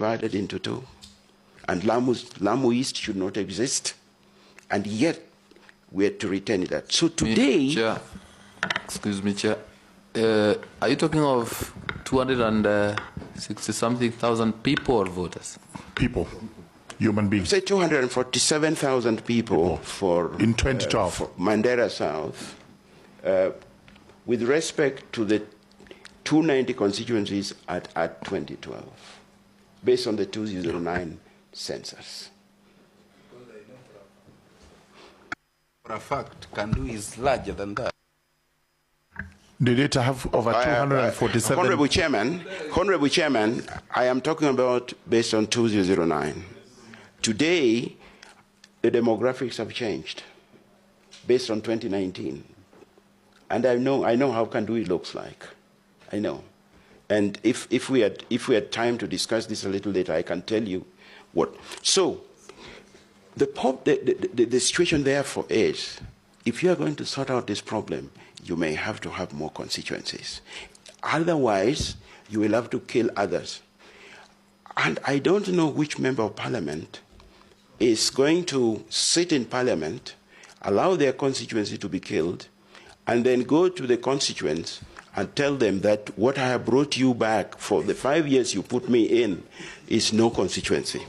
divided into two. And Lamu East should not exist. And yet, we had to retain that. So today... Chair, excuse me, Chair. Are you talking of 260-something thousand people or voters? People. Human beings. Say 247,000 people for... In 2012. For Mandera South. With respect to the 290 constituencies at 2012, based on the 2009 census. For a fact, Kandu is larger than that. The data have over 247. Honorable Chairman, I am talking about based on 2009. Today, the demographics have changed based on 2019. And I know how Kandu looks like. I know. And if we had time to discuss this a little later, I can tell you what. So the situation therefore is, if you are going to sort out this problem, you may have to have more constituencies. Otherwise, you will have to kill others. And I don't know which member of parliament is going to sit in parliament, allow their constituency to be killed, and then go to the constituents and tell them that what I have brought you back for the 5 years you put me in is no constituency.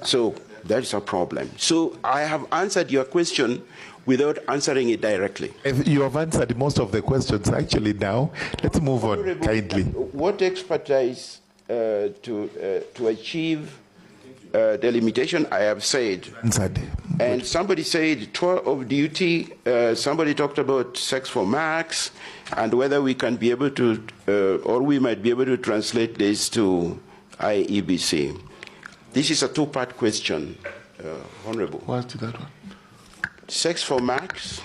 So that's a problem. So I have answered your question without answering it directly. You have answered most of the questions actually now. Let's move on kindly. What expertise to achieve delimitation, I have said. Answered. And somebody said tour of duty, somebody talked about sex for Max, and whether we can be able to, or we might be able to translate this to IEBC. This is a two-part question, Honorable. What's that one? Sex for Max.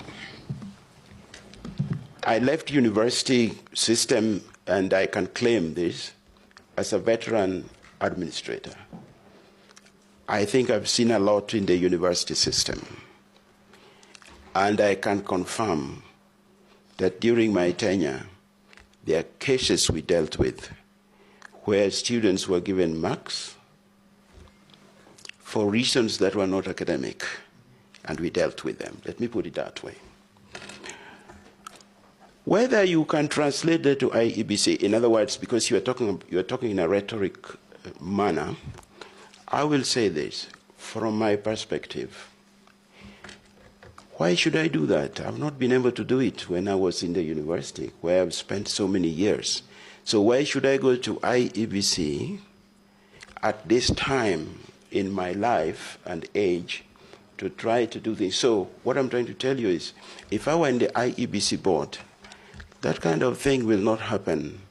I left university system, and I can claim this as a veteran administrator. I think I've seen a lot in the university system. And I can confirm that during my tenure, there are cases we dealt with where students were given marks for reasons that were not academic, and we dealt with them. Let me put it that way. Whether you can translate that to IEBC, in other words, because you are talking in a rhetoric manner, I will say this, from my perspective. Why should I do that? I've not been able to do it when I was in the university, where I've spent so many years. So why should I go to IEBC at this time in my life and age to try to do things? So what I'm trying to tell you is, if I were in the IEBC board, that kind of thing will not happen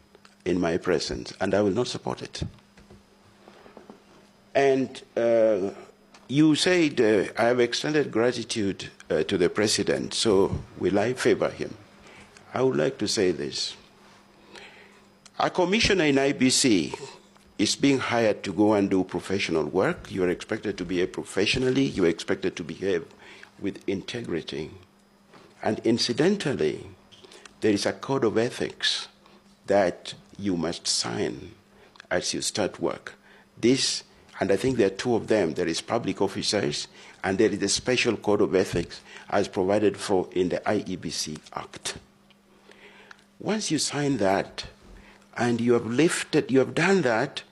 in my presence, and I will not support it. And you said, I have extended gratitude to the president, so will I favor him? I would like to say this. A commissioner in IBC is being hired to go and do professional work. You are expected to behave professionally. You are expected to behave with integrity. And incidentally, there is a code of ethics that you must sign as you start work. This, and I think there are two of them. There is public officers, and there is a special code of ethics as provided for in the IEBC Act. Once you sign that, and you have done that,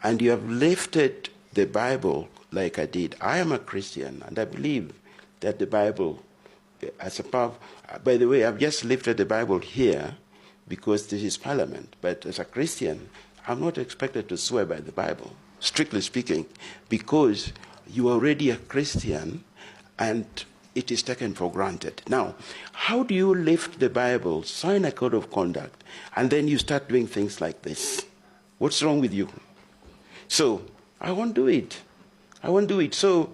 and you have lifted the Bible like I did. I am a Christian, and I believe that the Bible has a power. By the way, I've just lifted the Bible here because this is Parliament. But as a Christian, I'm not expected to swear by the Bible, strictly speaking, because you are already a Christian, and it is taken for granted. Now, how do you lift the Bible, sign a code of conduct, and then you start doing things like this? What's wrong with you? So, I won't do it. I won't do it. So,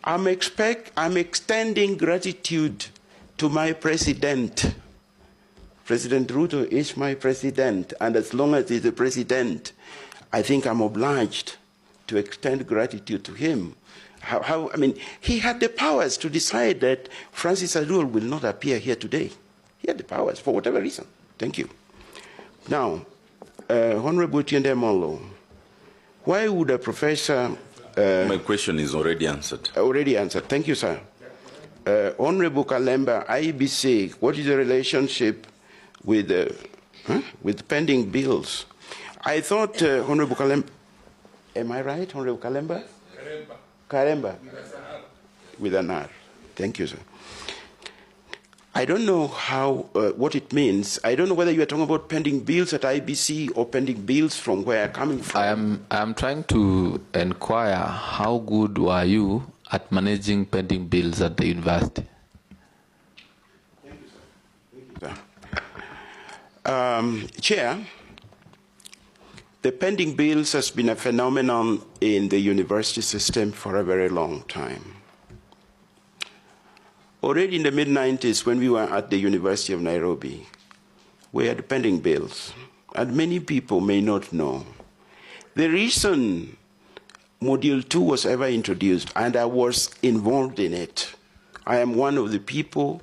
I'm extending gratitude to my president. President Ruto is my president, and as long as he's the president, I think I'm obliged to extend gratitude to him. I mean, he had the powers to decide that Francis Aduol will not appear here today. He had the powers for whatever reason. Thank you. Now, Honorable Tiende Molo, Why would a professor... My question is already answered. Already answered. Thank you, sir. Honorable Kalemba, IEBC, what is the relationship with pending bills? I thought, Honorable Kalemba, am I right, Honorable Kalemba? Kalemba. With an R. Thank you, sir. I don't know what it means. I don't know whether you are talking about pending bills at IBC or pending bills from where I'm coming from. I am trying to inquire how good were you at managing pending bills at the university? Thank you, sir. Thank you, sir. Chair, the pending bills has been a phenomenon in the university system for a very long time. Already in the mid-90s, when we were at the University of Nairobi, we had pending bills, and many people may not know. The reason Module 2 was ever introduced, and I was involved in it, I am one of the people,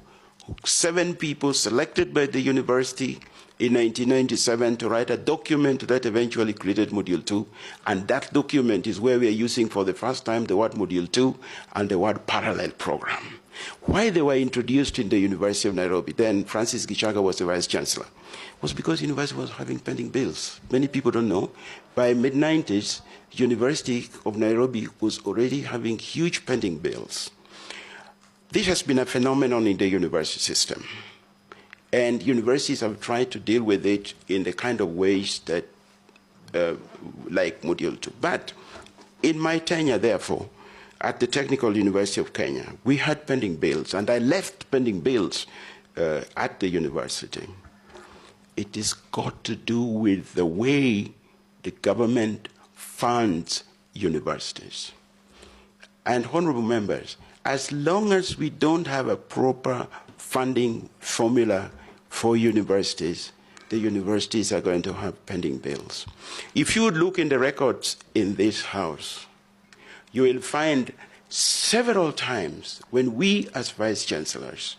7 people selected by the university in 1997 to write a document that eventually created Module 2, and that document is where we are using for the first time the word Module 2 and the word parallel program. Why they were introduced in the University of Nairobi, then Francis Gichaga was the Vice Chancellor, was because the university was having pending bills. Many people don't know. By mid-90s, the University of Nairobi was already having huge pending bills. This has been a phenomenon in the university system. And universities have tried to deal with it in the kind of ways that, like Module 2. But in my tenure, therefore, at the Technical University of Kenya, we had pending bills, and I left pending bills at the university. It has got to do with the way the government funds universities. And honorable members, as long as we don't have a proper funding formula for universities, the universities are going to have pending bills. If you look in the records in this House, you will find several times when we as vice chancellors,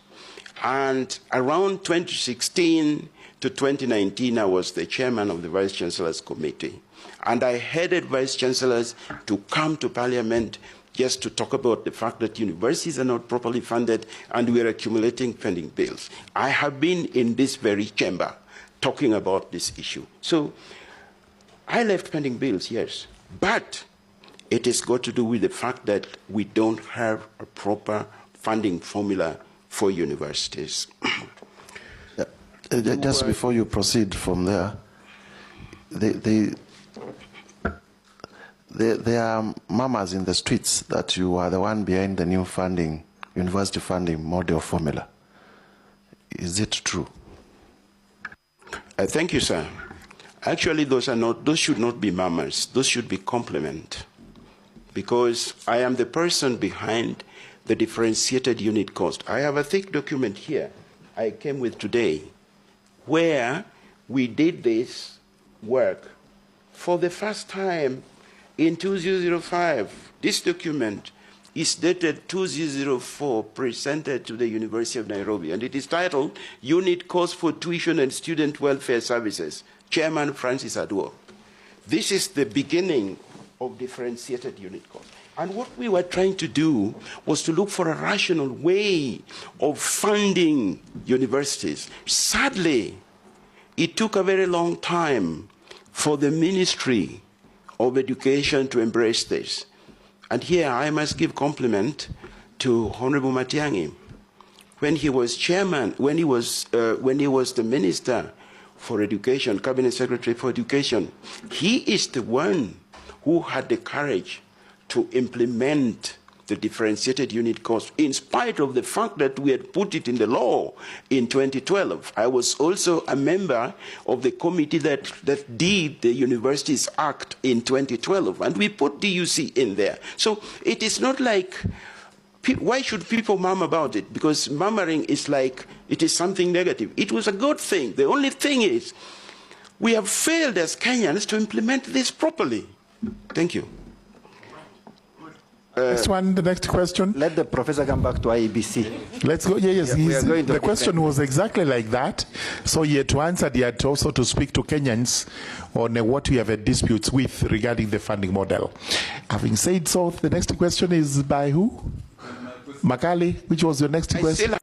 and around 2016 to 2019, I was the chairman of the vice chancellors committee, and I headed vice chancellors to come to parliament just to talk about the fact that universities are not properly funded and we are accumulating pending bills. I have been in this very chamber talking about this issue. So I left pending bills, yes, but it has got to do with the fact that we don't have a proper funding formula for universities. Just before you proceed from there, there are murmurs in the streets that you are the one behind the new funding, university funding model formula. Is it true? Thank you, sir. Actually, those should not be murmurs. Those should be compliment. Because I am the person behind the differentiated unit cost. I have a thick document here I came with today where we did this work for the first time in 2005. This document is dated 2004, presented to the University of Nairobi, and it is titled Unit Cost for Tuition and Student Welfare Services, Chairman Francis Aduol. This is the beginning of differentiated unit cost. And what we were trying to do was to look for a rational way of funding universities. Sadly, it took a very long time for the Ministry of Education to embrace this. And here I must give compliment to Honorable Matiang'i. When he was chairman, when he was the Minister for Education, Cabinet Secretary for Education, he is the one who had the courage to implement the differentiated unit cost, in spite of the fact that we had put it in the law in 2012. I was also a member of the committee that did the Universities Act in 2012, and we put DUC in there. So it is not like, why should people murmur about it? Because murmuring is like, it is something negative. It was a good thing. The only thing is, we have failed as Kenyans to implement this properly. Thank you. Next one, the next question. Let the professor come back to IEBC. Let's go. Yes. We are going to the question was exactly like that. So he had to answer, he had also to speak to Kenyans on what we have had disputes with regarding the funding model. Having said so, the next question is by who? Makali, which was your next question?